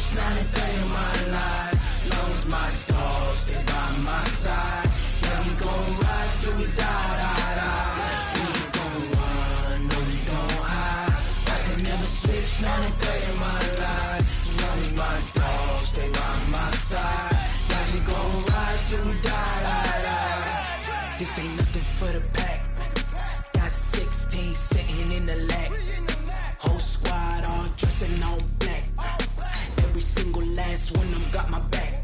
switch, not a day in my life. Long as my dogs, they by my side. Yeah, we gon' ride till we die. We ain't gon' run, no, we gon' hide. I can never switch, not a day in my life. As long as my dogs, they by my side. Yeah, we gon' ride till we die. This ain't nothing for the pack. Got 16 sitting in the lap. Whole squad all dressing all black. Every single last one of them got my back.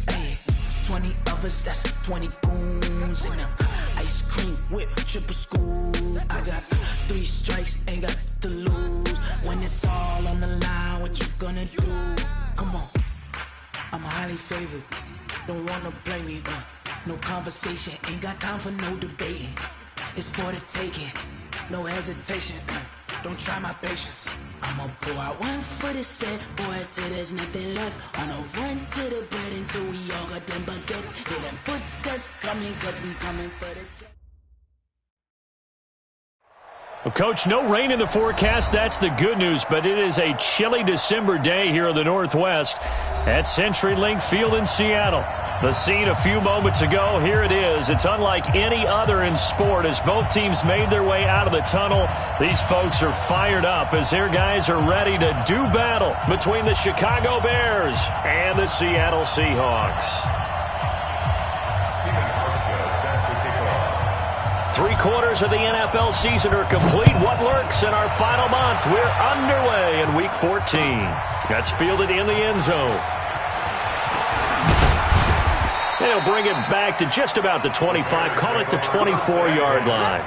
Hey, 20 of us, that's 20 goons in them. Ice cream whip, triple scoop. I got 3 strikes, ain't got to lose. When it's all on the line, what you gonna do? Come on, I'm highly favored. Don't wanna blame me, no conversation, ain't got time for no debating. It's for the taking, no hesitation. Don't try my patience. I'ma pour out one for the set, boy, till there's nothing left. On a run to the bed until we all got them baguettes. Hear them footsteps coming, cause we coming for the jet. Well, Coach, no rain in the forecast. That's the good news, but it is a chilly December day here in the Northwest at CenturyLink Field in Seattle. The scene a few moments ago, here it is. It's unlike any other in sport as both teams made their way out of the tunnel. These folks are fired up as their guys are ready to do battle between the Chicago Bears and the Seattle Seahawks. 3/4 of the NFL season are complete. What lurks in our final month? We're underway in Week 14. That's fielded in the end zone. They'll bring it back to just about the 25, call it the 24-yard line.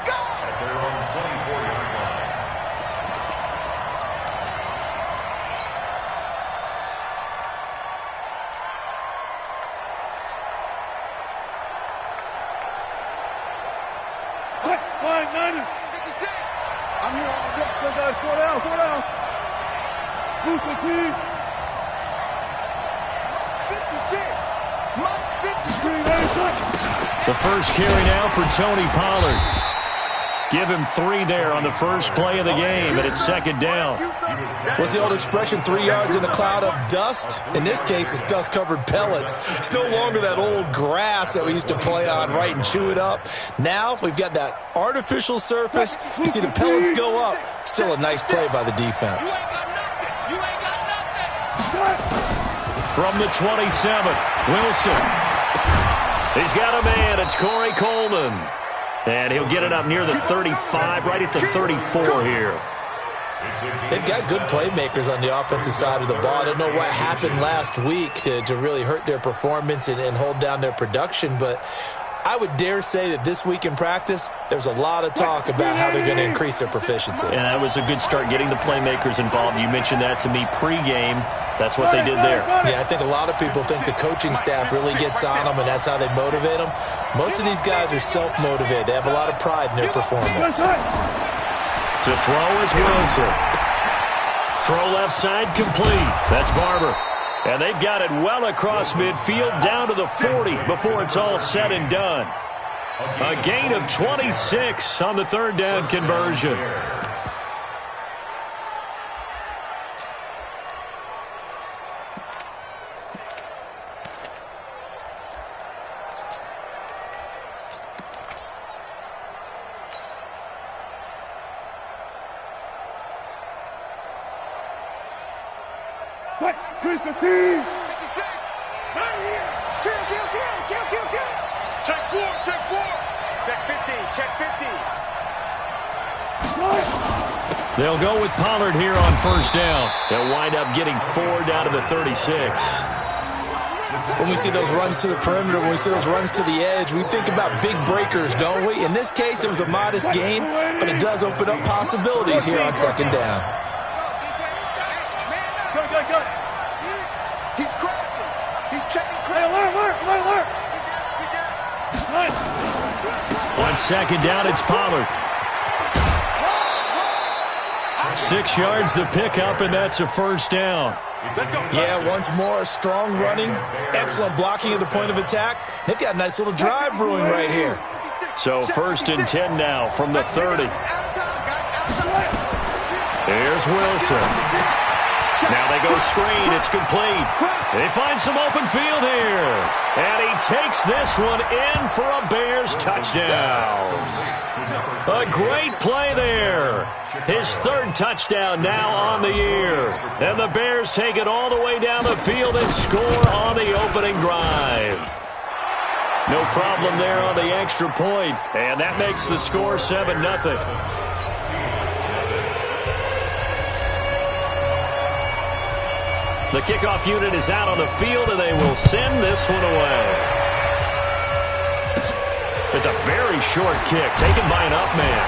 I'm here all day. Slow down. Move the team. 56. The first carry now for Tony Pollard. Give him 3 there on the first play of the game, and it's second down. What's the old expression, 3 yards in a cloud of dust? In this case, it's dust-covered pellets. It's no longer that old grass that we used to play on, right, and chew it up. Now we've got that artificial surface. You see the pellets go up. Still a nice play by the defense. From the 27, Wilson. He's got a man. It's Corey Coleman. And he'll get it up near the 35, right at the 34 here. They've got good playmakers on the offensive side of the ball. I don't know what happened last week to really hurt their performance and hold down their production, but I would dare say that this week in practice, there's a lot of talk about how they're going to increase their proficiency. And that was a good start, getting the playmakers involved. You mentioned that to me pregame. That's what they did there. Yeah, I think a lot of people think the coaching staff really gets on them, and that's how they motivate them. Most of these guys are self-motivated. They have a lot of pride in their performance. To throw is Wilson. Throw left side complete. That's Barber. And they've got it well across midfield down to the 40 before it's all said and done. A gain of 26 on the third down conversion. What? 315. 56. Right here. Kill. Check 4. Check 50. Check 50. They'll go with Pollard here on first down. They'll wind up getting 4 down to the 36. When we see those runs to the perimeter, when we see those runs to the edge, we think about big breakers, don't we? In this case, it was a modest gain, but it does open up possibilities here on second down. Good. He's crossing. He's checking. Alert. On second down, it's Pollard. 6 yards the pickup, and that's a first down. Yeah, once more, strong running, excellent blocking at the point of attack. They've got a nice little drive brewing right here. So first and 10 now from the 30. Here's Wilson. Now they go screen. It's complete. They find some open field here. And he takes this one in for a Bears touchdown. A great play there. His third touchdown now on the year. And the Bears take it all the way down the field and score on the opening drive. No problem there on the extra point. And that makes the score 7-0. The kickoff unit is out on the field, and they will send this one away. It's a very short kick, taken by an up man.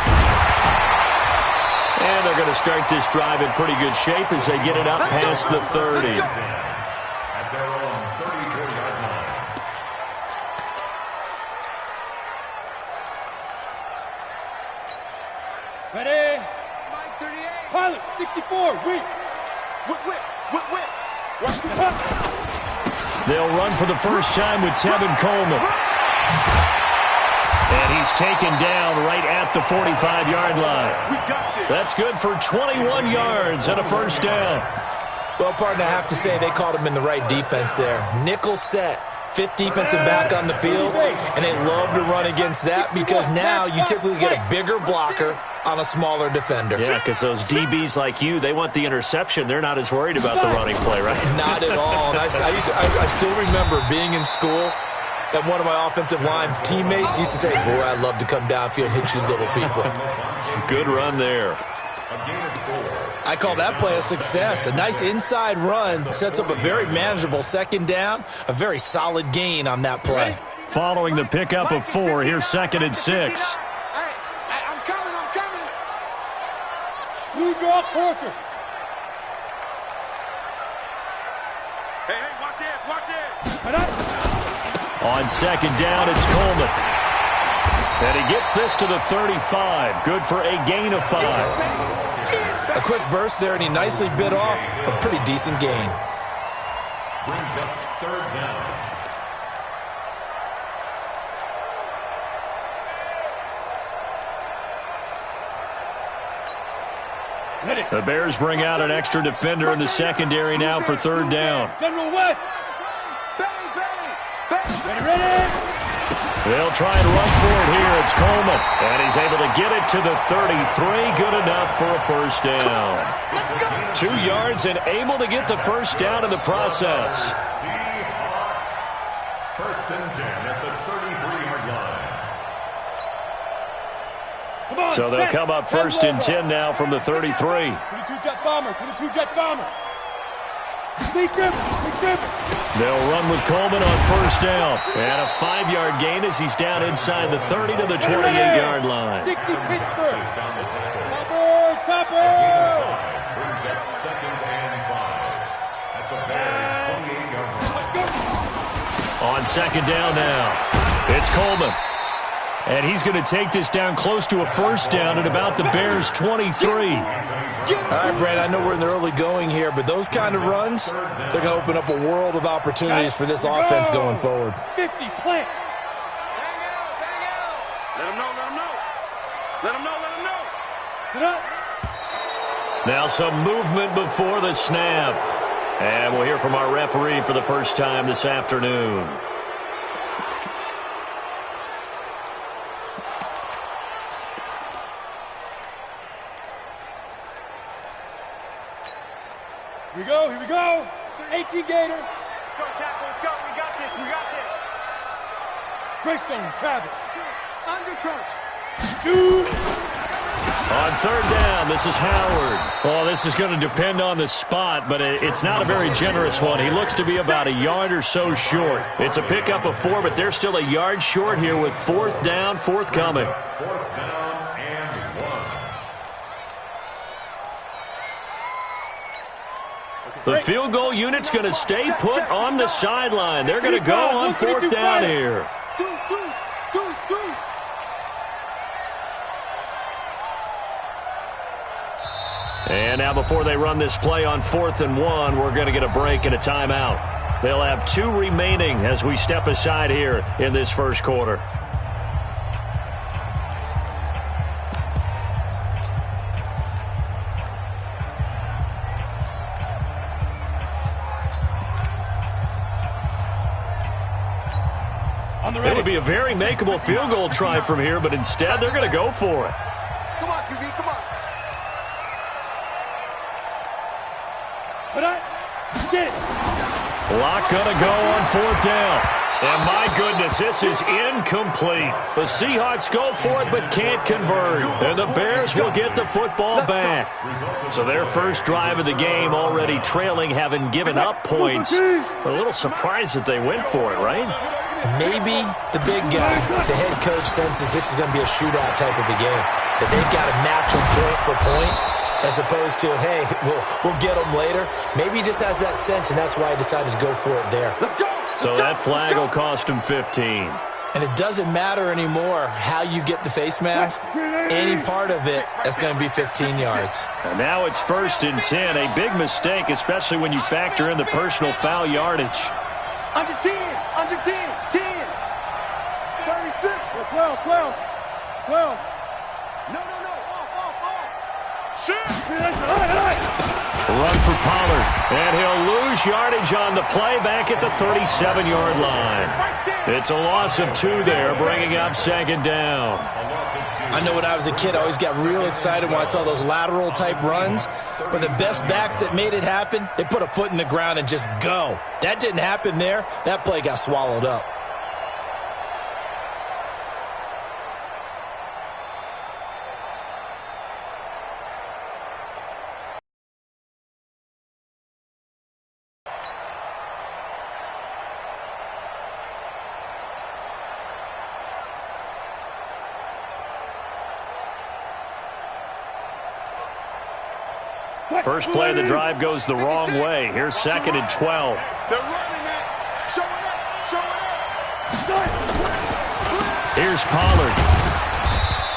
And they're going to start this drive in pretty good shape as they get it up past the 30. At their own 34-yard line. Ready? Mike 38. Pilot, 64. Whip. They'll run for the first time with Tevin Coleman. And he's taken down right at the 45-yard line. That's good for 21 yards and a first down. Well, partner, I have to say they called him in the right defense there. Nickel set. Fifth defensive back on the field, and they love to run against that because now you typically get a bigger blocker on a smaller defender. Yeah, because those DBs like you, they want the interception. They're not as worried about the running play, right? Not at all. And I still remember being in school, and one of my offensive line teammates used to say, boy, I'd love to come downfield and hit you little people. Good run there. I call that play a success. A nice inside run sets up a very manageable second down, a very solid gain on that play. Following the pickup of 4, here's 2nd and 6. Hey, I'm coming. Slew draw Porter. Hey, watch it. On second down, it's Coleman. And he gets this to the 35. Good for a gain of 5. A quick burst there, and he nicely bit off a pretty decent gain. Brings up 3rd down. The Bears bring out an extra defender in the secondary now for 3rd down. General West. Ready. They'll try and run for it here. It's Coleman. And he's able to get it to the 33. Good enough for a first down. 2 yards and able to get the first down in the process. First and 10 at the 33-yard line. So they'll come up first and 10 now from the 33. 22 jet bomber. Sneak him. They'll run with Coleman on first down. And a 5-yard gain as he's down inside the 30 to the 28-yard line. 60 Pittsburgh. On the tackle. Topper. Brings up 2nd and 5 at the Bears' 28-yard line. On second down now, it's Coleman. And he's going to take this down close to a first down at about the Bears' 23. All right, Brad, I know we're in the early going here, but those kind of runs, they're going to open up a world of opportunities for this offense going forward. 50, plant. Let him know. Sit up. Now some movement before the snap. And we'll hear from our referee for the first time this afternoon. Here we go. 18 Gator. Let's go, tackle. Let's go. We got this. Greystone, Travis. Undercoach. Shoot. On 3rd down, this is Howard. Well, this is going to depend on the spot, but it's not a very generous one. He looks to be about a yard or so short. It's a pickup of 4, but they're still a yard short here with 4th down, forthcoming. 4th down and 1. The field goal unit's going to stay put on the sideline. They're going to go on 4th down here. And now before they run this play on 4th and 1, we're going to get a break and a timeout. They'll have 2 remaining as we step aside here in this first quarter. It would be a very makeable field goal try from here, but instead they're going to go for it. Come on, QB, come on. Lock going to go on 4th down. And my goodness, this is incomplete. The Seahawks go for it but can't convert. And the Bears will get the football back. So their first drive of the game already trailing, having given up points. A little surprised that they went for it, right? Maybe the big guy, the head coach, senses this is going to be a shootout type of a game. That they've got to match them point for point, as opposed to, hey, we'll get them later. Maybe he just has that sense, and that's why he decided to go for it there. So that flag will cost him 15. And it doesn't matter anymore how you get the face mask. Any part of it, that's going to be 15 yards. And now it's 1st and 10. A big mistake, especially when you factor in the personal foul yardage. Under 10, under 10, 10. 36. 12. No. Off. Shoot. Run for Pollard, and he'll lose yardage on the play back at the 37-yard line. It's a loss of 2 there, bringing up 2nd down. I know when I was a kid, I always got real excited when I saw those lateral-type runs. But the best backs that made it happen, they put a foot in the ground and just go. That didn't happen there. That play got swallowed up. First play of the drive goes the wrong way. Here's 2nd and 12. They're running it. Show it up. Here's Pollard,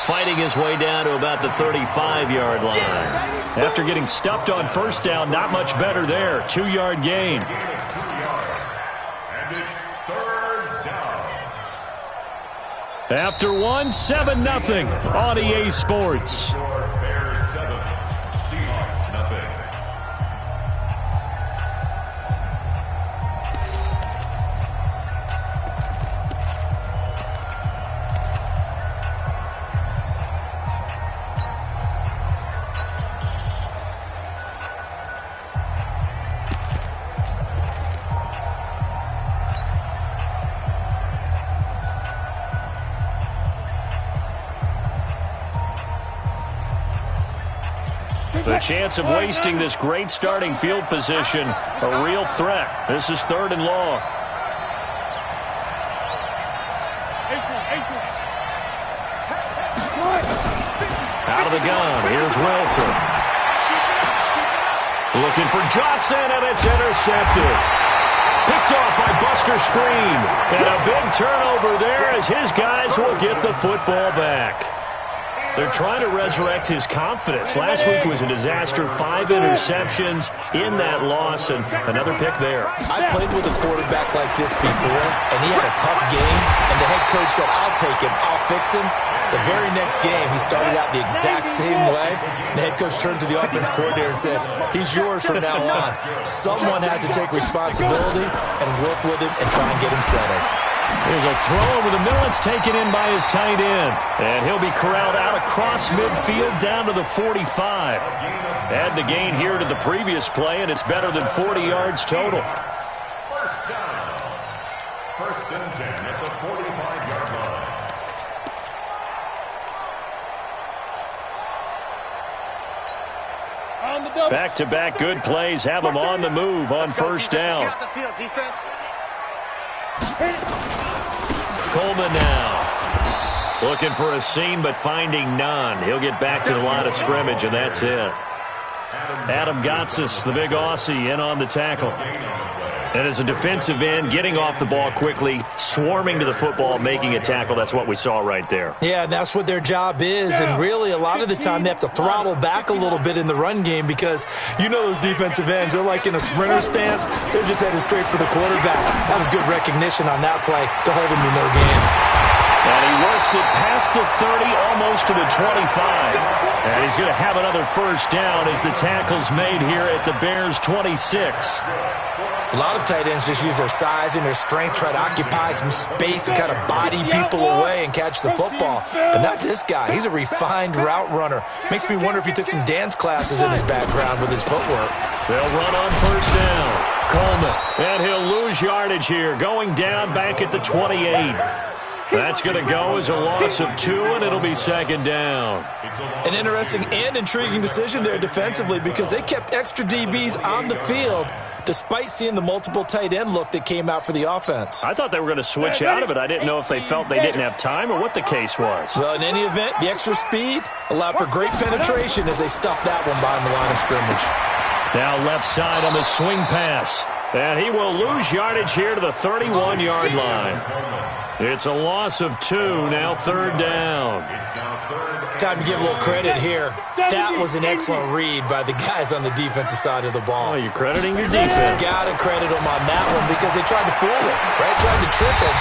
fighting his way down to about the 35-yard line. After getting stuffed on 1st down, not much better there. 2-yard gain. And it's 3rd down. After 1, 7-0 on EA Sports. Bears 7, Seahawks nothing. The chance of wasting this great starting field position, a real threat. This is 3rd and long. Out of the gun, here's Wilson. Looking for Johnson, and it's intercepted. Picked off by Buster Screen. And a big turnover there as his guys will get the football back. They're trying to resurrect his confidence. Last week was a disaster. 5 interceptions in that loss, and another pick there. I played with a quarterback like this before, and he had a tough game, and the head coach said, I'll take him, I'll fix him. The very next game, he started out the exact same way. The head coach turned to the offense coordinator and said, he's yours from now on. Someone has to take responsibility and work with him and try and get him settled. There's a throw over the middle. It's taken in by his tight end. And he'll be corralled out across midfield down to the 45. Add the gain here to the previous play, and it's better than 40 yards total. 1st down. 1st and 10 at the 45-yard line. Back-to-back good plays have them on the move on 1st down. Coleman now. Looking for a seam, but finding none. He'll get back to the line of scrimmage, and that's it. Adam Gotsis, the big Aussie, in on the tackle. And as a defensive end, getting off the ball quickly, swarming to the football, making a tackle, that's what we saw right there. Yeah, that's what their job is. And really, a lot of the time, they have to throttle back a little bit in the run game because you know those defensive ends, they're like in a sprinter stance. They're just headed straight for the quarterback. That was good recognition on that play to hold him to no gain. And he works it past the 30, almost to the 25. And he's going to have another 1st down as the tackle's made here at the Bears' 26. A lot of tight ends just use their size and their strength, try to occupy some space and kind of body people away and catch the football. But not this guy. He's a refined route runner. Makes me wonder if he took some dance classes in his background with his footwork. They'll run on first down. Coleman, and he'll lose yardage here, going down back at the 28. That's going to go as a loss of 2, and it'll be second down. An interesting and intriguing decision there defensively because they kept extra DBs on the field despite seeing the multiple tight end look that came out for the offense. I thought they were going to switch out of it. I didn't know if they felt they didn't have time or what the case was. Well, in any event, the extra speed allowed for great penetration as they stuffed that one behind the line of scrimmage. Now left side on the swing pass. And he will lose yardage here to the 31-yard line. It's a loss of 2, now third down. Time to give a little credit here. That was an excellent read by the guys on the defensive side of the ball. Oh, you're crediting your defense. Got to credit them on that one because they tried to fool him, right? Tried to trick him.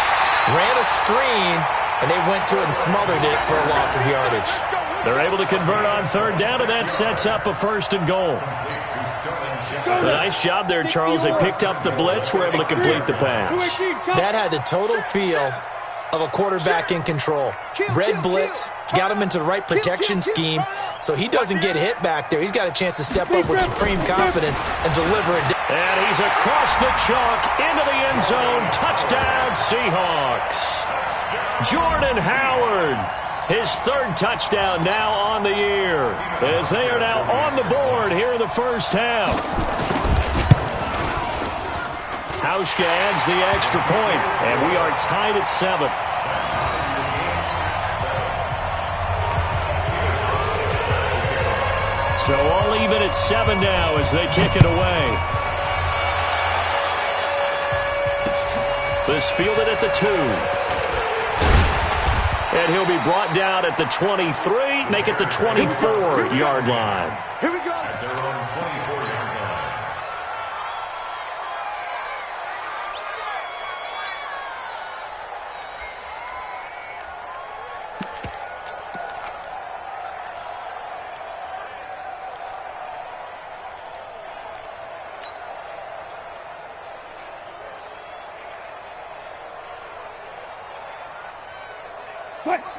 Ran a screen, and they went to it and smothered it for a loss of yardage. They're able to convert on third down, and that sets up a first and goal. A nice job there, Charles. They picked up the blitz, were able to complete the pass. That had the total feel of a quarterback in control. Red blitz, got him into the right protection scheme, so he doesn't get hit back there. He's got a chance to step up with supreme confidence and deliver it. And he's across the chalk into the end zone. Touchdown, Seahawks. Jordan Howard. His third touchdown now on the year as they are now on the board here in the first half. Hauschka adds the extra point, and we are tied at 7. So all even at 7 now as they kick it away. This fielded at the 2. And he'll be brought down at the 23, make it the 24-yard line. Here we go. At their own 24-yard line.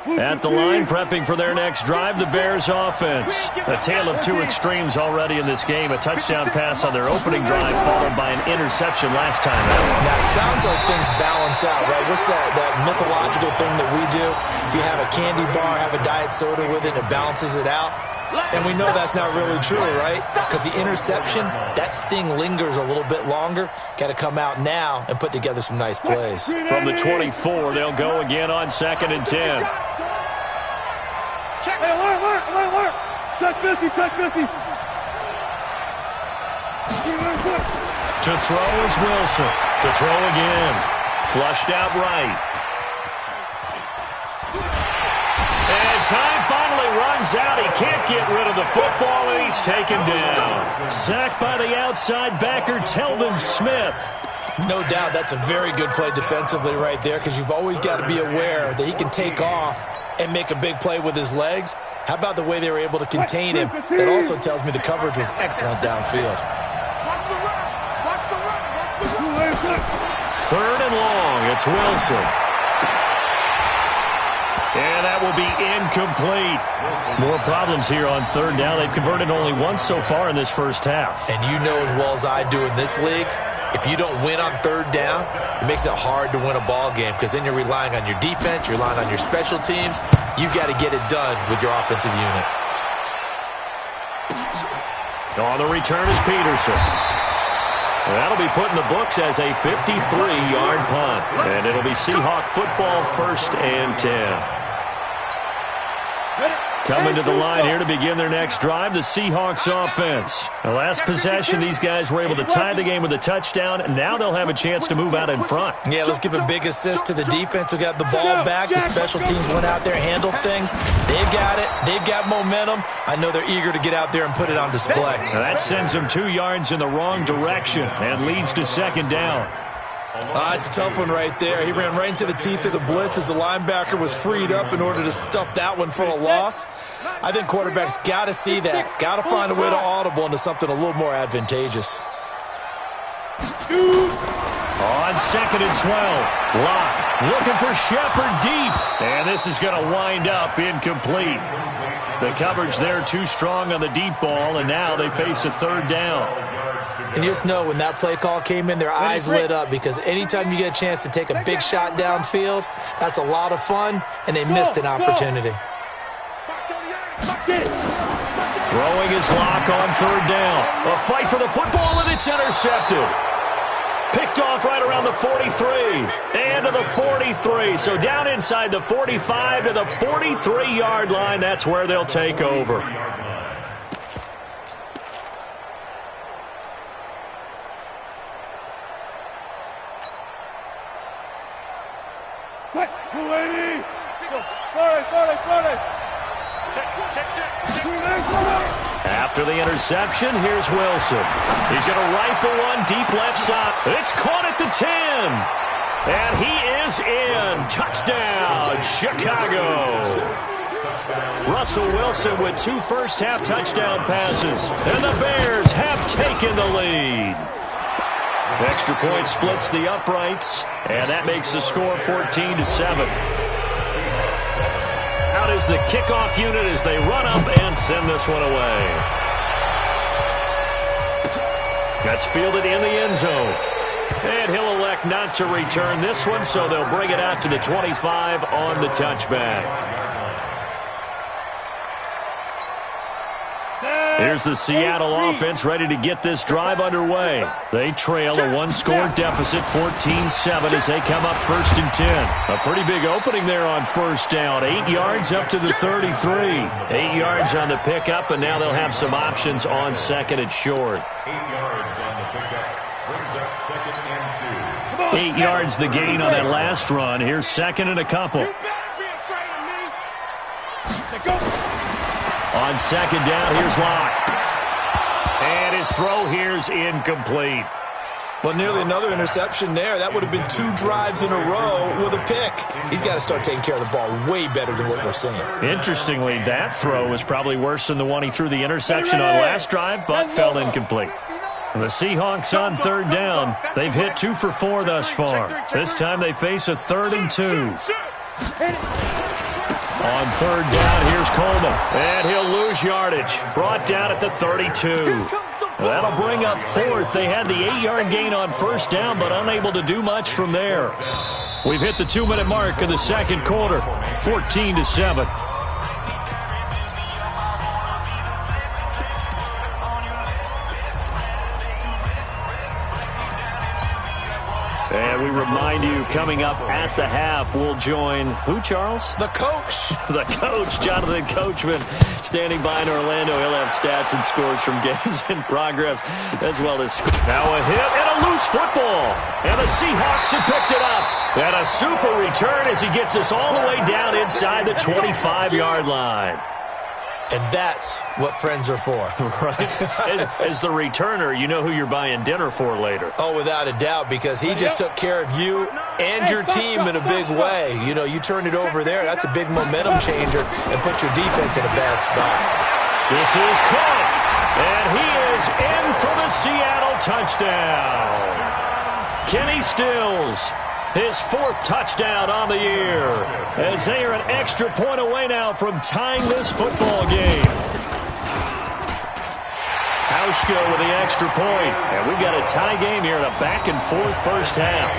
At the line, prepping for their next drive, the Bears offense. A tale of two extremes already in this game. A touchdown pass on their opening drive, followed by an interception last time out. Now, it sounds like things balance out, right? What's that mythological thing that we do? If you have a candy bar, have a diet soda with it, it balances it out. And we know that's not really true, right? Because the interception, that sting lingers a little bit longer. Got to come out now and put together some nice plays. From the 24, they'll go again on 2nd and 10. Hey, alert. Check 50. To throw is Wilson. To throw again. Flushed out right. And time finally runs out. He can't get rid of the football, and he's taken down. Sacked by the outside backer, Telvin Smith. No doubt that's a very good play defensively right there because you've always got to be aware that he can take off and make a big play with his legs. How about the way they were able to contain him? That also tells me the coverage was excellent downfield. Third and long, it's Wilson. And that will be incomplete. More problems here on third down. They've converted only once so far in this first half. And you know as well as I do in this league, if you don't win on third down, it makes it hard to win a ball game because then you're relying on your defense, you're relying on your special teams. You've got to get it done with your offensive unit. On the return is Peterson. That'll be put in the books as a 53-yard punt. And it'll be Seahawk football, 1st and 10. Coming to the line here to begin their next drive, the Seahawks offense. The last possession, these guys were able to tie the game with a touchdown. Now they'll have a chance to move out in front. Yeah, let's give a big assist to the defense who got the ball back. The special teams went out there, handled things. They've got it. They've got momentum. I know they're eager to get out there and put it on display. Now that sends them 2 yards in the wrong direction and leads to 2nd down. It's a tough one right there. He ran right into the teeth of the blitz as the linebacker was freed up in order to stuff that one for a loss. I think quarterbacks got to see that. Got to find a way to audible into something a little more advantageous. On 2nd and 12, Locke looking for Shepard deep. And this is going to wind up incomplete. The coverage there too strong on the deep ball, and now they face a 3rd down. And you just know when that play call came in, their eyes lit up, because anytime you get a chance to take a big shot downfield, that's a lot of fun, and they missed an opportunity. Throwing his Locke on 3rd down. A fight for the football, and it's intercepted. Picked off right around the 43 and to the 43. So down inside the 45 to the 43-yard line. That's where they'll take over. After the interception, here's Wilson. He's going to rifle one deep left side. It's caught at the 10. And he is in. Touchdown, Chicago. Russell Wilson with 2 first-half touchdown passes. And the Bears have taken the lead. Extra point splits the uprights. And that makes the score 14-7. Out is the kickoff unit as they run up and send this one away. That's fielded in the end zone. And he'll elect not to return this one, so they'll bring it out to the 25 on the touchback. Here's the Seattle offense ready to get this drive underway. They trail a 1-score deficit, 14-7, as they come up 1st and 10. A pretty big opening there on 1st down. 8 yards up to the 33. 8 yards on the pickup, and now they'll have some options on 2nd and short. 8 yards on the pickup. Brings up 2nd and 2. 8 yards the gain on that last run. Here's 2nd and a couple. On 2nd down, here's Locke. And his throw here's incomplete. Well, nearly another interception there. That would have been 2 drives in a row with a pick. He's got to start taking care of the ball way better than what we're seeing. Interestingly, that throw was probably worse than the one he threw the interception on last drive, but fell incomplete. The Seahawks on 3rd down. They've hit 2 for 4 thus far. This time they face a 3rd and 2. On 3rd down, here's Coleman. And he'll lose yardage. Brought down at the 32. That'll bring up 4th. They had the 8-yard gain on 1st down, but unable to do much from there. We've hit the 2-minute mark in the 2nd quarter. 14-7. And we remind you, coming up at the half, we'll join who, Charles? The coach. The coach, Jonathan Coachman, standing by in Orlando. He'll have stats and scores from games in progress, as well as... Now a hit and a loose football. And the Seahawks have picked it up. And a super return as he gets us all the way down inside the 25-yard line. And that's what friends are for. Right. As the returner, you know who you're buying dinner for later. Oh, without a doubt, because he just took care of you and your team in a big way. You know, you turned it over there. That's a big momentum changer and put your defense in a bad spot. This is caught. And he is in for the Seattle touchdown. Kenny Stills. His 4th touchdown on the year, as they are an extra point away now from tying this football game. Hauschko with the extra point, and we've got a tie game here in a back-and-forth first half.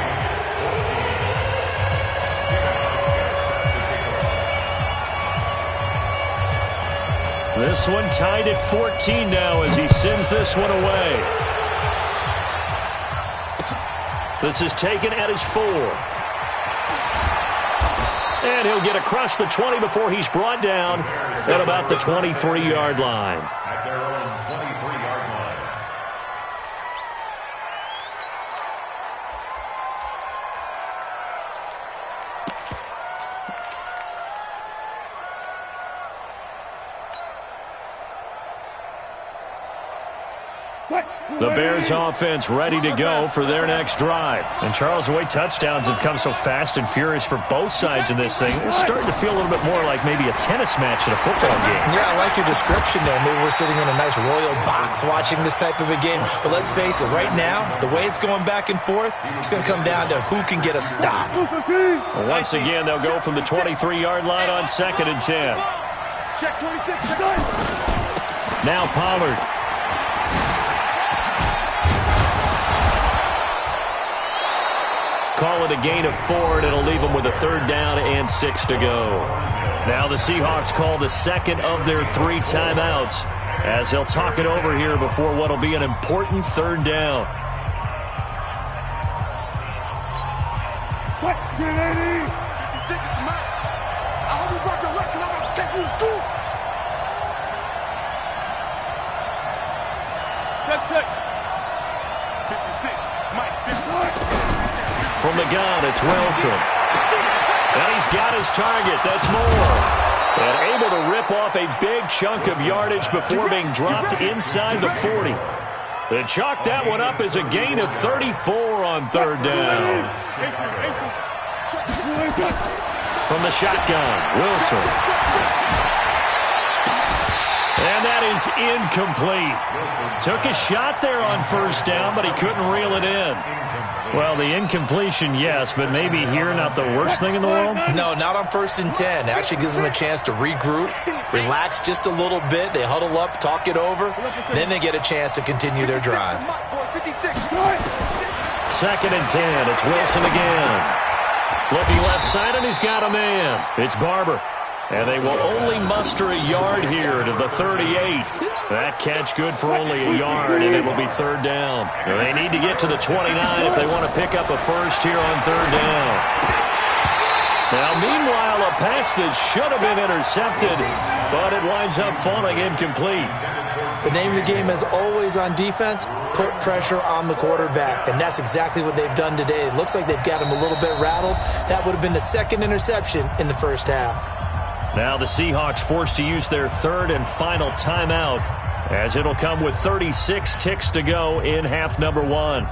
This one tied at 14 now as he sends this one away. This is taken at his 4. And he'll get across the 20 before he's brought down at about the 23-yard line. At their own 23-yard line. What? The Bears offense ready to go for their next drive. And Charles, the way touchdowns have come so fast and furious for both sides in this thing, it's starting to feel a little bit more like maybe a tennis match in a football game. Yeah, I like your description there. Maybe we're sitting in a nice royal box watching this type of a game. But let's face it, right now, the way it's going back and forth, it's going to come down to who can get a stop. Well, once again, they'll go from the 23-yard line on 2nd and 10. Check 26. Now Pollard. Call it a gain of 4, and it'll leave them with a 3rd down and 6 to go. Now the Seahawks call the second of their 3 timeouts as they'll talk it over here before what will be an important 3rd down. What? Get ready. 56 is mine. I hope you brought your luck because I'm about to take you to school. Check. 56. Mike, 51. From the gun, it's Wilson. And he's got his target. That's Moore. And able to rip off a big chunk of yardage before being dropped inside the 40. They chalk that one up as a gain of 34 on 3rd down. From the shotgun, Wilson. And that is incomplete. Took a shot there on 1st down, but he couldn't reel it in. Well, the incompletion, yes, but maybe here not the worst thing in the world? No, not on 1st and 10. It actually gives them a chance to regroup, relax just a little bit. They huddle up, talk it over, then they get a chance to continue their drive. 2nd and 10. It's Wilson again. Looking left side, and he's got a man. It's Barber. And they will only muster a yard here to the 38. That catch good for only a yard, and it will be 3rd down. They need to get to the 29 if they want to pick up a first here on 3rd down. Now, meanwhile, a pass that should have been intercepted, but it winds up falling incomplete. The name of the game is always on defense, put pressure on the quarterback, and that's exactly what they've done today. It looks like they've got him a little bit rattled. That would have been the 2nd interception in the 1st half. Now the Seahawks forced to use their 3rd and final timeout as it'll come with 36 ticks to go in half number 1.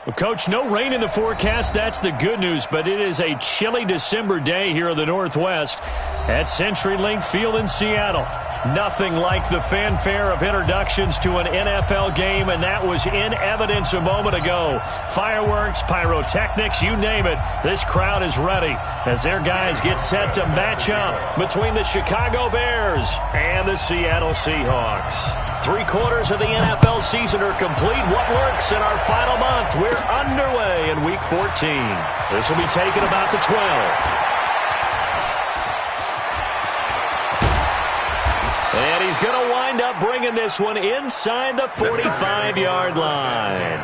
Well, Coach, no rain in the forecast. That's the good news, but it is a chilly December day here in the Northwest at CenturyLink Field in Seattle. Nothing like the fanfare of introductions to an NFL game, and that was in evidence a moment ago. Fireworks, pyrotechnics, you name it. This crowd is ready as their guys get set to match up between the Chicago Bears and the Seattle Seahawks. 3/4 of the NFL season are complete. What lurks in our final month? We're underway in Week 14. This will be taken about the 12. And he's going to wind up bringing this one inside the 45-yard line.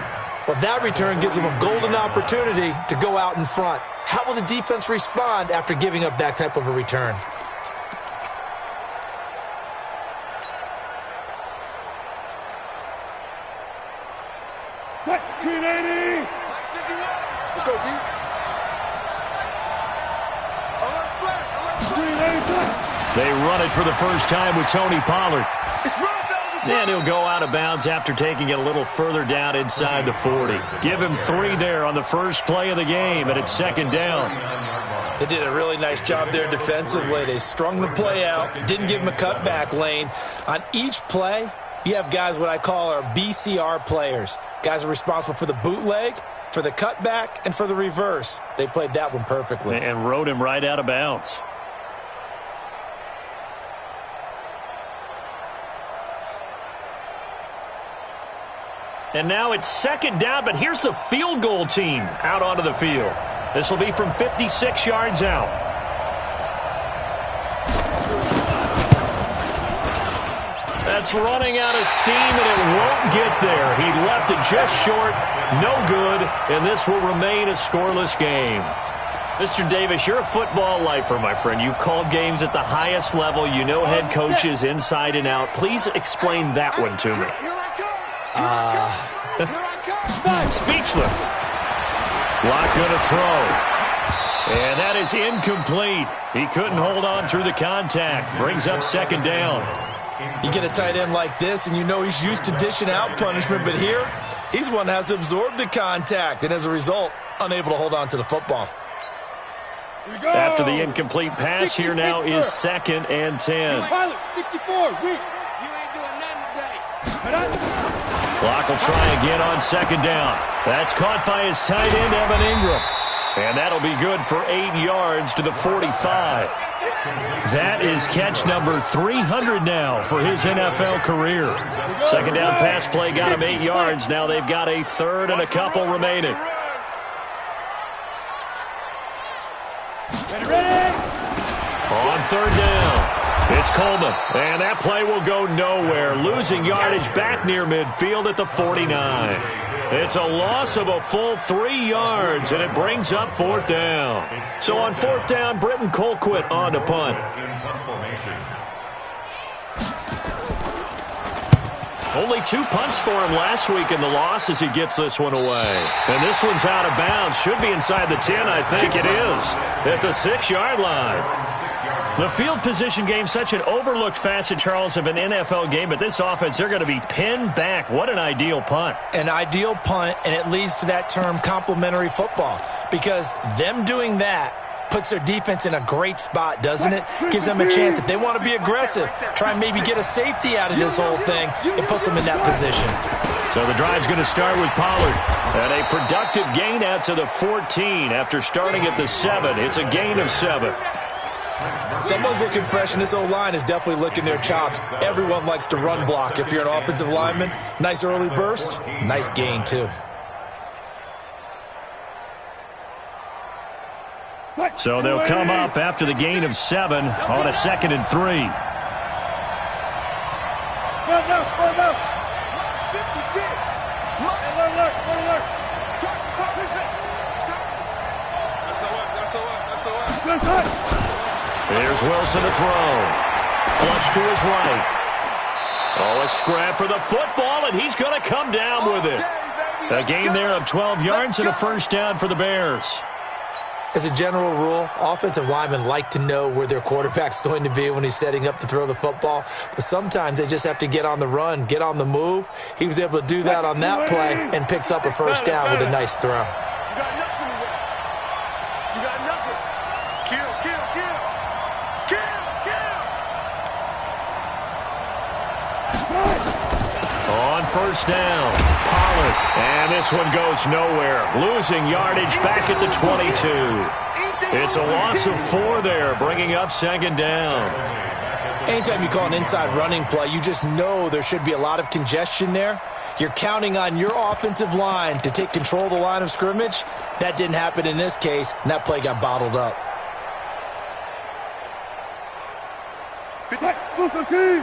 Well, that return gives him a golden opportunity to go out in front. How will the defense respond after giving up that type of a return? Green 80. Let's go, D. Green 80. They run it for the first time with Tony Pollard. And he'll go out of bounds after taking it a little further down inside the 40. Give him 3 there on the first play of the game, and it's second down. They did a really nice job there defensively. They strung the play out, didn't give him a cutback lane. On each play, you have guys what I call our BCR players. Guys are responsible for the bootleg, for the cutback, and for the reverse. They played that one perfectly. And rode him right out of bounds. And now it's second down, but here's the field goal team out onto the field. This will be from 56 yards out. That's running out of steam, and it won't get there. He left it just short, no good, and this will remain a scoreless game. Mr. Davis, you're a football lifer, my friend. You've called games at the highest level. You know head coaches inside and out. Please explain that one to me. Speechless. Lock going to throw. And that is incomplete. He couldn't hold on through the contact. Brings up second down. You get a tight end like this, and you know he's used to dishing out punishment, but here, he's one that has to absorb the contact, and as a result, unable to hold on to the football. After the incomplete pass, here now is 2nd and 10. 64, weak. Clock will try again on second down. That's caught by his tight end, Evan Ingram. And that'll be good for 8 yards to the 45. That is catch number 300 now for his NFL career. Second down pass play got him 8 yards. Now they've got a third and a couple remaining. On third down, it's Coleman, and that play will go nowhere, losing yardage back near midfield at the 49. It's a loss of a full 3 yards, and it brings up 4th down. So on 4th down, Britton Colquitt on to punt. Only 2 punts for him last week in the loss as he gets this one away. And this one's out of bounds. Should be inside the 10, I think it is, at the 6-yard line. The field position game, such an overlooked facet, Charles, of an NFL game, but this offense, they're going to be pinned back. What an ideal punt. An ideal punt, and it leads to that term complementary football, because them doing that puts their defense in a great spot, doesn't it? Gives them a chance. If they want to be aggressive, try and maybe get a safety out of this whole thing, it puts them in that position. So the drive's going to start with Pollard. And a productive gain out to the 14 after starting at the 7. It's a gain of 7. Someone's looking fresh, and this O-line is definitely licking their chops. Everyone likes to run block. If you're an offensive lineman, nice early burst, nice gain too. So they'll come up after the gain of 7 on a 2nd and 3. Go. 56. There's Wilson to throw. Flush to his right. Oh, a scrap for the football, and he's going to come down with it. A gain there of 12 yards and a first down for the Bears. As a general rule, offensive linemen like to know where their quarterback's going to be when he's setting up to throw the football. But sometimes they just have to get on the run, get on the move. He was able to do that on that play and picks up a first down with a nice throw. You got nothing to win. You got nothing. Kill, kill, kill. Kill, kill. On first down, Pollard. And this one goes nowhere. Losing yardage back at the 22. It's a loss of 4 there, bringing up second down. Anytime you call an inside running play, you just know there should be a lot of congestion there. You're counting on your offensive line to take control of the line of scrimmage. That didn't happen in this case, and that play got bottled up. Move the team.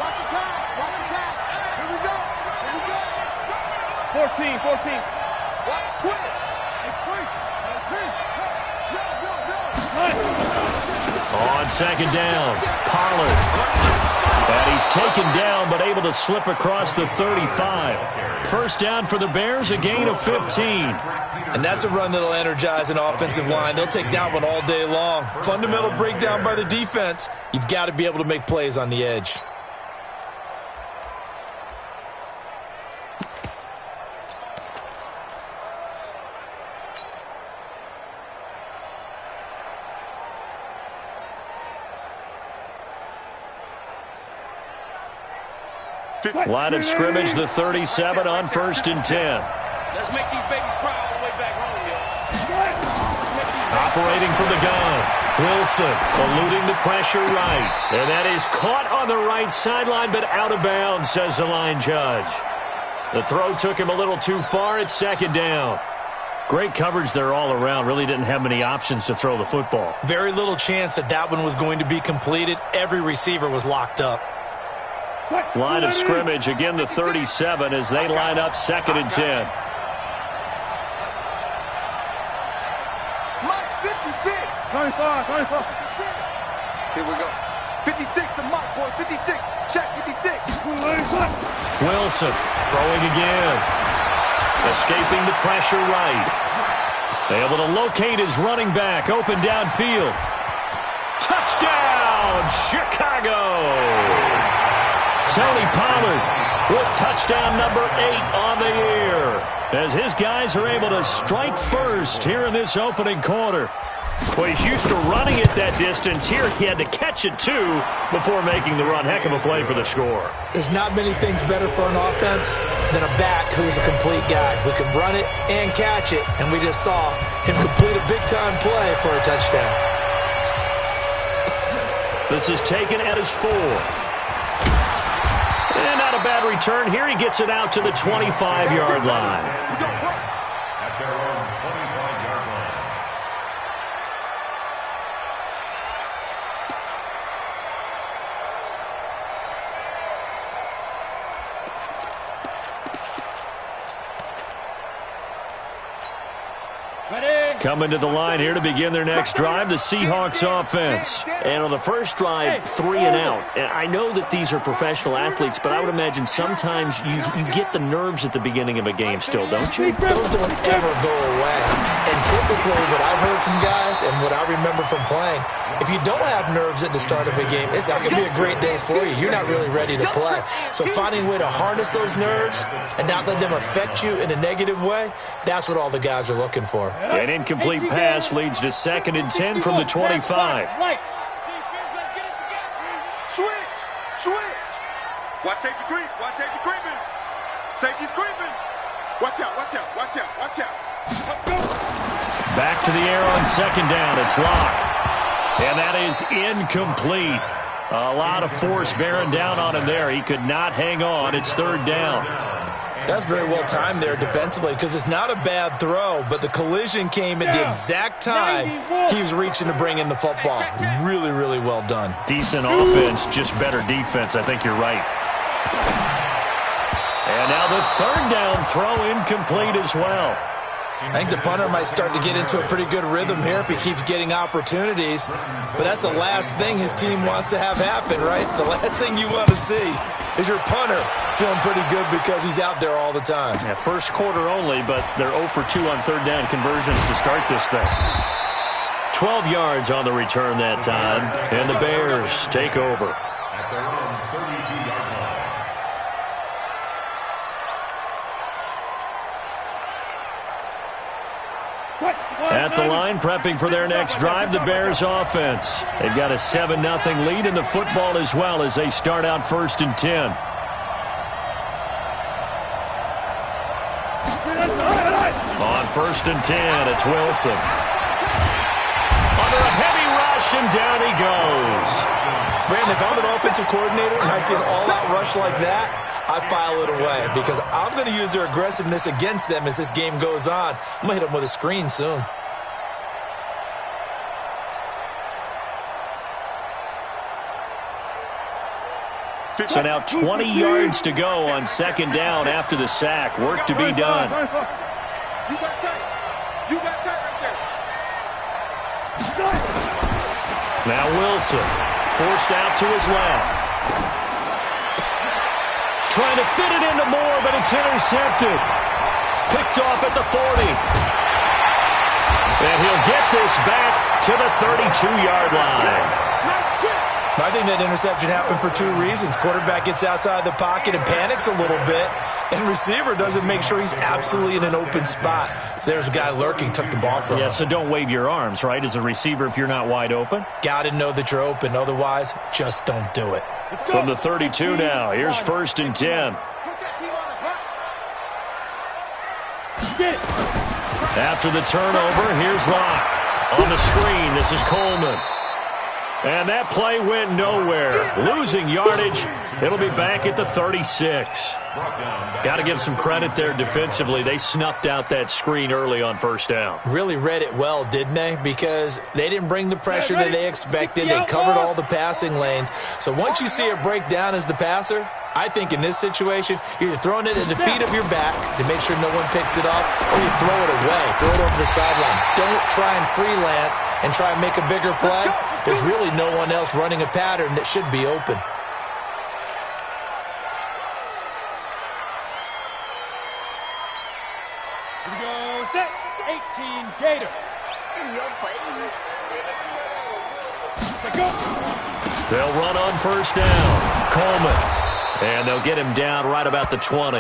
Watch the pass. Watch the pass. Here we go. Here we go. 14. Watch twins. On second down, Pollard. And he's taken down but able to slip across the 35. First down for the Bears, a gain of 15. And that's a run that'll energize an offensive line. They'll take that one all day long. Fundamental breakdown by the defense. You've got to be able to make plays on the edge. Line of scrimmage, the 37 on first and 10. Let's make these babies cry all the way back home, yo. Operating from the gun, Wilson eluding the pressure right. And that is caught on the right sideline, but out of bounds, says the line judge. The throw took him a little too far at second down. Great coverage there all around. Really didn't have many options to throw the football. Very little chance that one was going to be completed. Every receiver was locked up. Line of scrimmage, again the 37 as they line up second and 10. Mike, 56. 25. Here we go. 56 to Mike, boys. 56. Check 56. Wilson throwing again. Escaping the pressure right. Able to locate his running back. Open downfield. Touchdown, Chicago! Tony Pollard with touchdown number 8 on the year as his guys are able to strike first here in this opening quarter. Well, he's used to running it that distance. Here he had to catch it, too, before making the run. Heck of a play for the score. There's not many things better for an offense than a back who's a complete guy, who can run it and catch it. And we just saw him complete a big-time play for a touchdown. This is taken at his 4. And not a bad return here. He gets it out to the 25-yard line. At their own 25-yard line. Coming to the line here to begin their next drive, the Seahawks offense. And on the first drive, 3 and out. And I know that these are professional athletes, but I would imagine sometimes you get the nerves at the beginning of a game still, don't you? Those don't ever go away. And typically what I've heard from guys and what I remember from playing, if you don't have nerves at the start of a game, it's not going to be a great day for you. You're not really ready to play. So finding a way to harness those nerves and not let them affect you in a negative way, that's what all the guys are looking for. An incomplete pass leads to second and 10 from the 25. Switch. Watch safety creep. Watch safety creeping. Safety's creeping. Watch out. Back to the air on second down. It's Locke. And that is incomplete. A lot of force bearing down on him there. He could not hang on. It's third down. That's very well timed there defensively because it's not a bad throw, but the collision came at the exact time he was reaching to bring in the football. Really, really well done. Decent offense, just better defense. I think you're right. And now the third down throw incomplete as well. I think the punter might start to get into a pretty good rhythm here if he keeps getting opportunities. But that's the last thing his team wants to have happen, right? The last thing you want to see is your punter feeling pretty good because he's out there all the time. Yeah, first quarter only, but they're 0 for 2 on third down conversions to start this thing. 12 yards on the return that time, and the Bears take over. At their own 32-yard line. At the line, prepping for their next drive, the Bears offense. They've got a 7-0 lead in the football as well as they start out 1st and 10. On 1st and 10, it's Wilson. Under a heavy rush, and down he goes. Brandon, if I'm an offensive coordinator and I see an all-out rush like that, I file it away because I'm going to use their aggressiveness against them as this game goes on. I'm going to hit them with a screen soon. So now 20 yards to go on 2nd down after the sack. Work to be done. You got tight. You got tight right there. Now Wilson, forced out to his left. Trying to fit it into Moore, but it's intercepted. Picked off at the 40. And he'll get this back to the 32-yard line. I think that interception happened for 2 reasons. Quarterback gets outside the pocket and panics a little bit, and receiver doesn't make sure he's absolutely in an open spot. So there's a guy lurking, took the ball from him. Yeah, so don't wave your arms, right, as a receiver if you're not wide open. Got to know that you're open. Otherwise, just don't do it. From the 32 now, here's 1st and 10. After the turnover, here's Locke. On the screen, this is Coleman. And that play went nowhere. Losing yardage. It'll be back at the 36. Got to give some credit there defensively. They snuffed out that screen early on 1st down. Really read it well, didn't they? Because they didn't bring the pressure that they expected. They covered all the passing lanes. So once you see it break down as the passer, I think in this situation, you're either throwing it at the feet of your back to make sure no one picks it up, or you throw it away, throw it over the sideline. Don't try and freelance and try and make a bigger play. There's really no one else running a pattern that should be open. Here we go, set, 18, Gator. In your face. Set, go. They'll run on 1st down. Coleman. And they'll get him down right about the 20.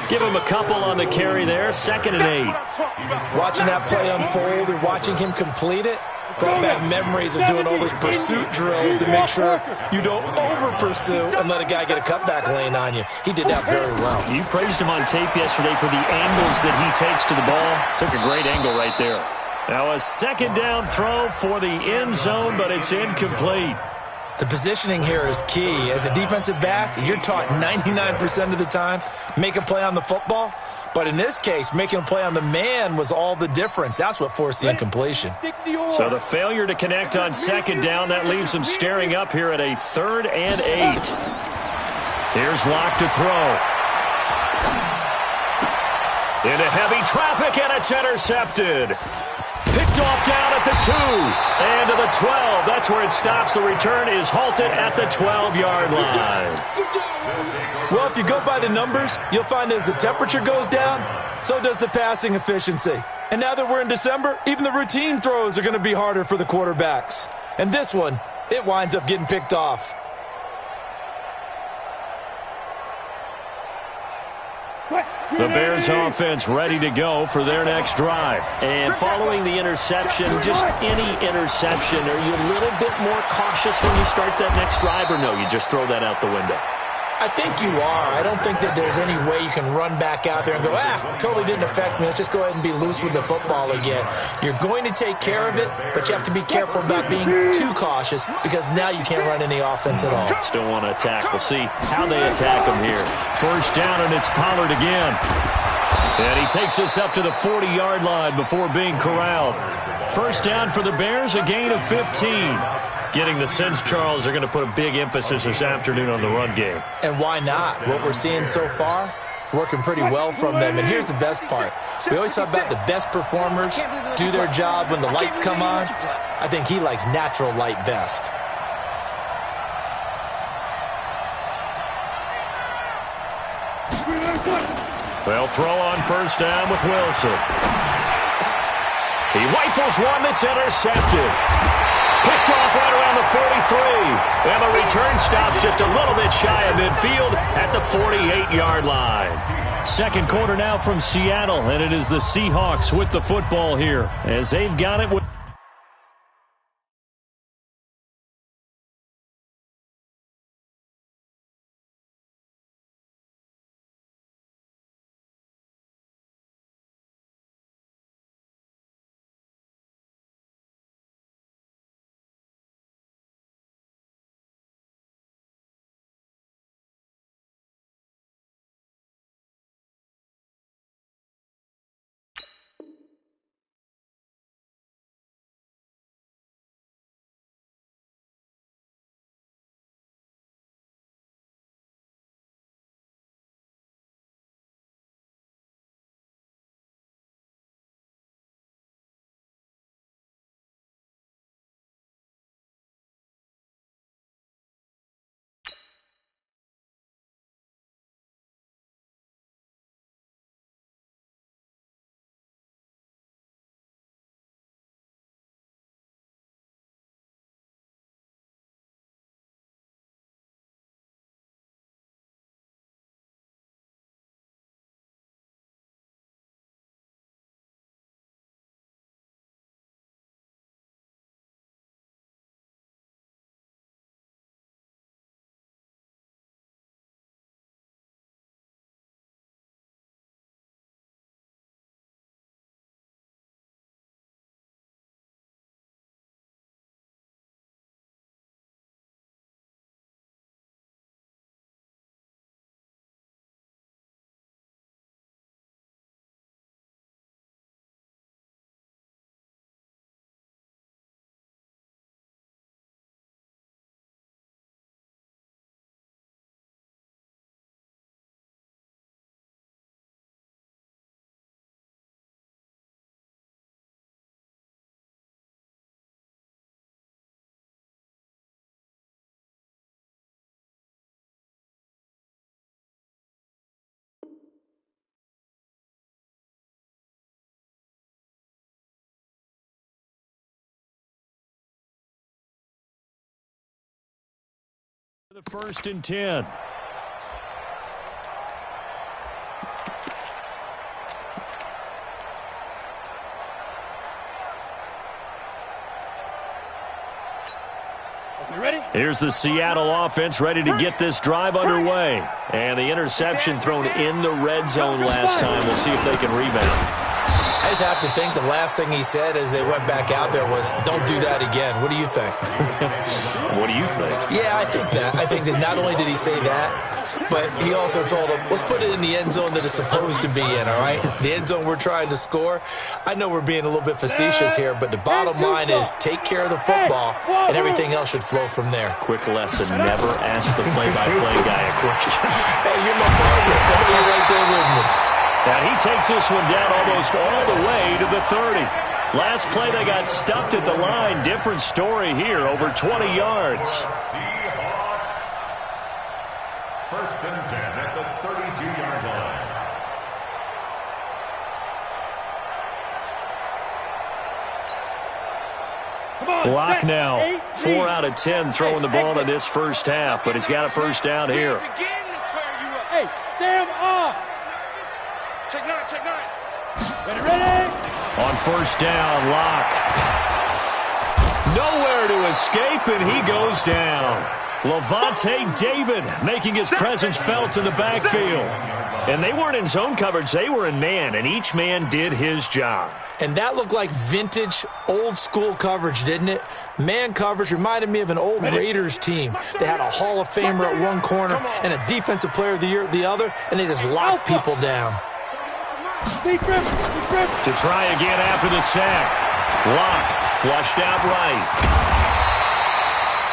Give him a couple on the carry there. 2nd and 8. Watching that play unfold or watching him complete it brought back memories of doing all those pursuit drills to make sure you don't over-pursue and let a guy get a cutback lane on you. He did that very well. You praised him on tape yesterday for the angles that he takes to the ball. Took a great angle right there. Now a 2nd down throw for the end zone, but it's incomplete. The positioning here is key. As a defensive back, you're taught 99% of the time, make a play on the football. But in this case, making a play on the man was all the difference. That's what forced the incompletion. So the failure to connect on 2nd down, that leaves them staring up here at a 3rd and 8. Here's Locke to throw. Into heavy traffic, and it's intercepted. Picked off down at the 2 and to the 12. That's where it stops. The return is halted at the 12-yard line. Well, if you go by the numbers, you'll find as the temperature goes down, so does the passing efficiency. And now that we're in December, even the routine throws are going to be harder for the quarterbacks. And this one, it winds up getting picked off. The Bears offense ready to go for their next drive. And following the interception, just any interception, are you a little bit more cautious when you start that next drive, or no, you just throw that out the window? I think you are. I don't think that there's any way you can run back out there and go, totally didn't affect me. Let's just go ahead and be loose with the football again. You're going to take care of it, but you have to be careful about being too cautious because now you can't run any offense at all. Still want to attack. We'll see how they attack them here. 1st down, and it's Pollard again. And he takes us up to the 40-yard line before being corralled. 1st down for the Bears, a gain of 15. Getting the sense, Charles, they're going to put a big emphasis this afternoon on the run game. And why not? What we're seeing so far, working pretty well from them. And here's the best part. We always talk about the best performers do their job when the lights come on. I think he likes natural light best. They'll throw on first down with Wilson. He rifles one that's intercepted. Picked off right around the 43. And the return stops just a little bit shy of midfield at the 48-yard line. Second quarter now from Seattle, and it is the Seahawks with the football here as they've got it with the 1st and 10. Here's the Seattle offense ready to get this drive underway. And the interception thrown in the red zone last time. We'll see if they can rebound. I just have to think the last thing he said as they went back out there was, don't do that again. What do you think? What do you think? Yeah, I think that. I think that not only did he say that, but he also told him, let's put it in the end zone that it's supposed to be in, all right? The end zone we're trying to score. I know we're being a little bit facetious here, but the bottom line is take care of the football, and everything else should flow from there. Quick lesson, never ask the play-by-play guy a question. Hey, you're my partner. You're right there with me. And he takes this one down almost all the way to the 30. Last play, they got stuffed at the line. Different story here, over 20 yards. First and 10 at the 32-yard line. Block now. 4 out of 10 throwing the ball in this first half, but he's got a first down here. Hey, Sam off. Check 9, check 9. Ready? On first down, Locke. Nowhere to escape, and he goes down. Levante David making his presence felt in the backfield. And they weren't in zone coverage, they were in man, and each man did his job. And that looked like vintage, old-school coverage, didn't it? Man coverage reminded me of an old Raiders team. They had a Hall of Famer at one corner and a Defensive Player of the Year at the other, and they just locked people down. To try again after the sack. Locke flushed out right.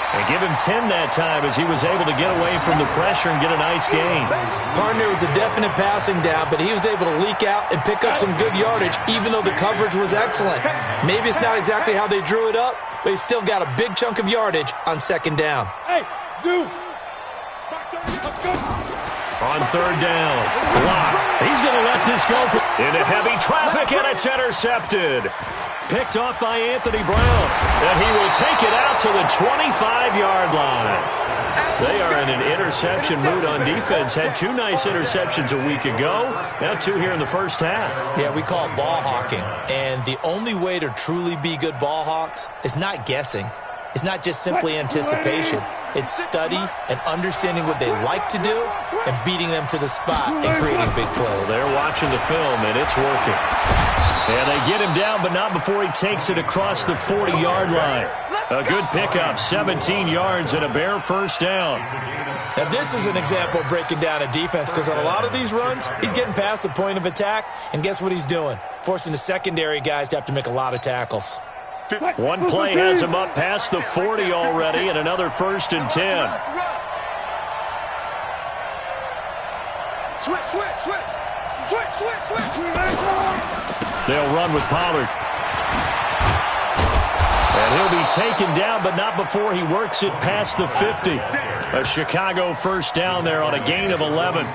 And give him 10 that time as he was able to get away from the pressure and get a nice gain. Partner was a definite passing down, but he was able to leak out and pick up some good yardage, even though the coverage was excellent. Maybe it's not exactly how they drew it up, but he still got a big chunk of yardage on second down. Hey, Zoo. On third down, block. He's going to let this go into heavy traffic, and it's intercepted. Picked off by Anthony Brown, and he will take it out to the 25-yard line. They are in an interception mood on defense. Had 2 nice interceptions a week ago. Now 2 here in the first half. Yeah, we call it ball hawking. And the only way to truly be good ball hawks is not guessing. It's not just simply anticipation. It's study and understanding what they like to do and beating them to the spot and creating big plays. They're watching the film, and it's working. And they get him down, but not before he takes it across the 40-yard line. A good pickup, 17 yards and a Bear first down. Now, this is an example of breaking down a defense because on a lot of these runs, he's getting past the point of attack, and guess what he's doing? Forcing the secondary guys to have to make a lot of tackles. One play has him up past the 40 already, and another 1st and 10. Switch. They'll run with Pollard. And he'll be taken down, but not before he works it past the 50. A Chicago first down there on a gain of 11.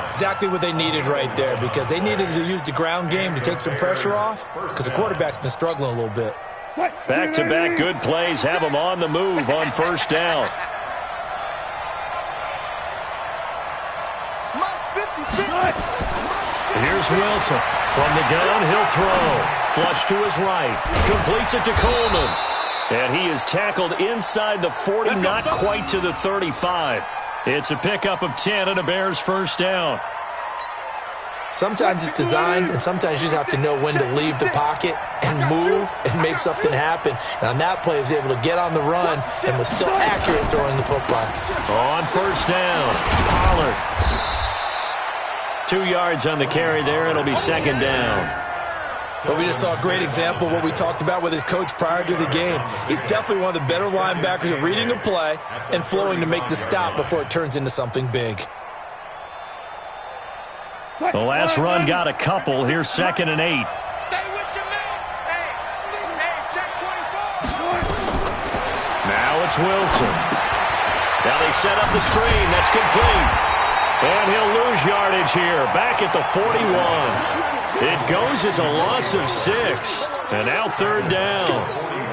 Exactly what they needed right there because they needed to use the ground game to take some pressure off because the quarterback's been struggling a little bit. Back-to-back good plays have him on the move on first down. Here's Wilson. From the gun, he'll throw. Flush to his right. Completes it to Coleman. And he is tackled inside the 40, not quite to the 35. It's a pickup of 10 and a Bears first down. Sometimes it's designed, and sometimes you just have to know when to leave the pocket and move and make something happen. And on that play, he was able to get on the run and was still accurate throwing the football. On first down, Pollard. 2 yards on the carry there. It'll be second down. But we just saw a great example of what we talked about with his coach prior to the game. He's definitely one of the better linebackers at reading a play and flowing to make the stop before it turns into something big. The last run got a couple. Here's 2nd and 8. Stay with your man. Hey, check 24. Now it's Wilson. Now they set up the screen. That's complete. And he'll lose yardage here. Back at the 41. It goes as a loss of 6. And now third down.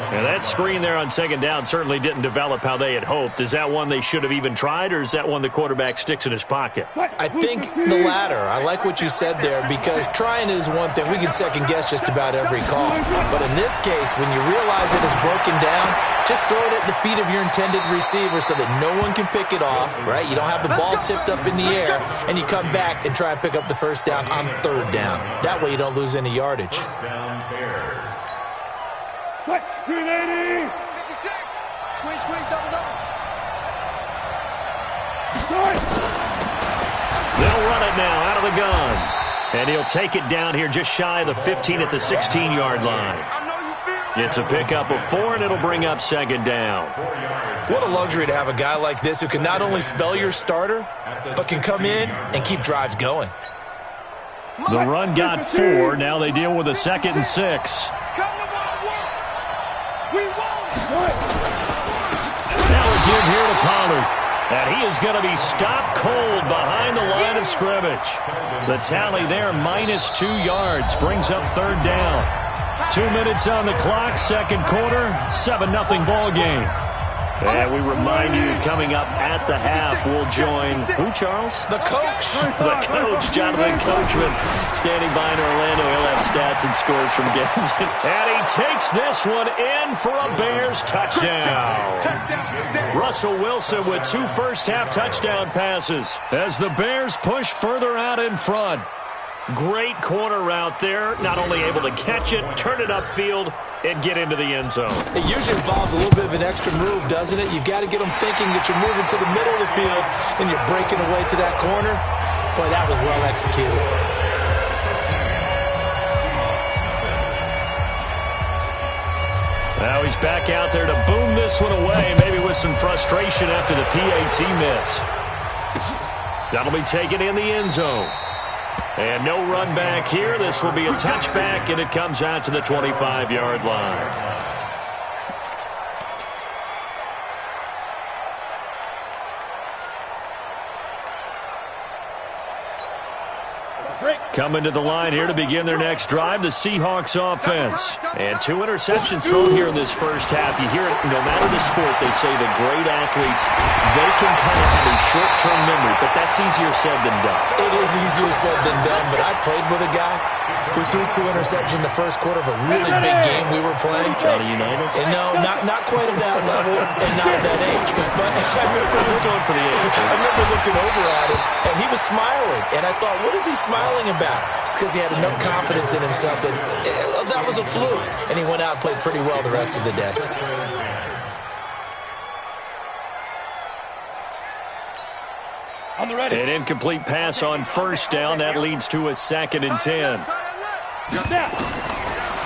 And that screen there on second down certainly didn't develop how they had hoped. Is that one they should have even tried, or is that one the quarterback sticks in his pocket? I think the latter. I like what you said there because trying it is one thing. We can second-guess just about every call. But in this case, when you realize it is broken down, just throw it at the feet of your intended receiver so that no one can pick it off, right? You don't have the ball tipped up in the air, and you come back and try and pick up the first down on third down. That way you don't lose any yardage. 380. 56. Squeeze, double. They'll run it now out of the gun. And he'll take it down here just shy of the 15 at the 16-yard line. It's a pickup of 4, and it'll bring up second down. What a luxury to have a guy like this who can not only spell your starter, but can come in and keep drives going. The run got 4. Now they deal with a 2nd and 6. Now a give here to Pollard. And he is going to be stopped cold behind the line of scrimmage. The tally there, -2 yards, brings up third down. 2 minutes on the clock, second quarter, 7-0 ball game. And we remind you, coming up at the half, we'll join, who, Charles? The coach. The coach, Jonathan Coachman, standing by in Orlando. He'll have stats and scores from games. And he takes this one in for a Bears touchdown. Russell Wilson with 2 first-half touchdown passes as the Bears push further out in front. Great corner route there. Not only able to catch it, turn it upfield, and get into the end zone. It usually involves a little bit of an extra move, doesn't it? You've got to get them thinking that you're moving to the middle of the field and you're breaking away to that corner. Boy, that was well executed. Now he's back out there to boom this one away, maybe with some frustration after the PAT miss. That'll be taken in the end zone. And no run back here. This will be a touchback, and it comes out to the 25-yard line. Coming to the line here to begin their next drive, the Seahawks offense. And 2 interceptions thrown here in this first half. You hear it, no matter the sport, they say the great athletes, they can kind of have a short-term memory, but that's easier said than done. It is easier said than done, but I played with a guy who threw 2 interceptions in the first quarter of a really big game we were playing. Johnny Unitas? And no, not quite at that level and not at that age. But I remember He was going for the age. I remember looking over at him, and he was smiling. And I thought, what is he smiling about? It's because he had enough confidence in himself that that was a fluke. And he went out and played pretty well the rest of the day. An incomplete pass on first down. That leads to a 2nd and 10.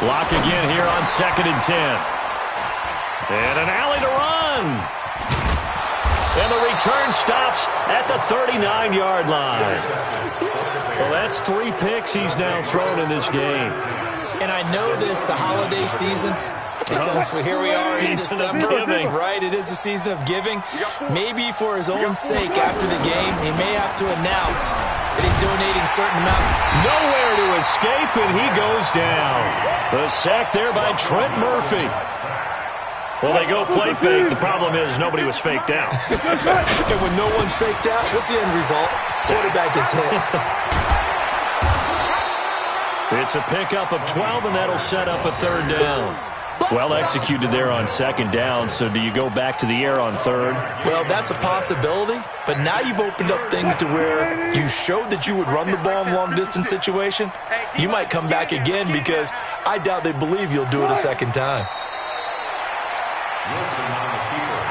Lock again here on 2nd and 10. And an alley to run. And the return stops at the 39-yard line. Well, that's 3 picks he's now thrown in this game. And I know this, the holiday season, because here we are in December, right? It is the season of giving. Maybe for his own sake after the game, he may have to announce that he's donating certain amounts. Nowhere to escape, and he goes down. The sack there by Trent Murphy. Well, they go play fake. The problem is nobody was faked out. And when no one's faked out, what's the end result? Quarterback gets hit. It's a pickup of 12, and that'll set up a 3rd down. Well executed there on 2nd down, so do you go back to the air on 3rd? Well, that's a possibility, but now you've opened up things to where you showed that you would run the ball in long-distance situation. You might come back again because I doubt they believe you'll do it a 2nd time. Wilson on the keeper.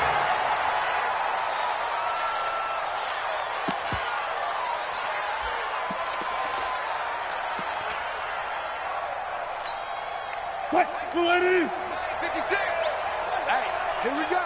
Quick, go lady. 56. Hey, here we go.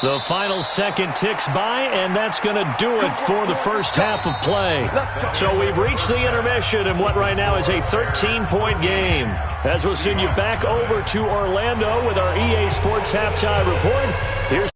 The final second ticks by, and that's going to do it for the first half of play. So we've reached the intermission in what right now is a 13-point game. As we'll send you back over to Orlando with our EA Sports Halftime Report. Here's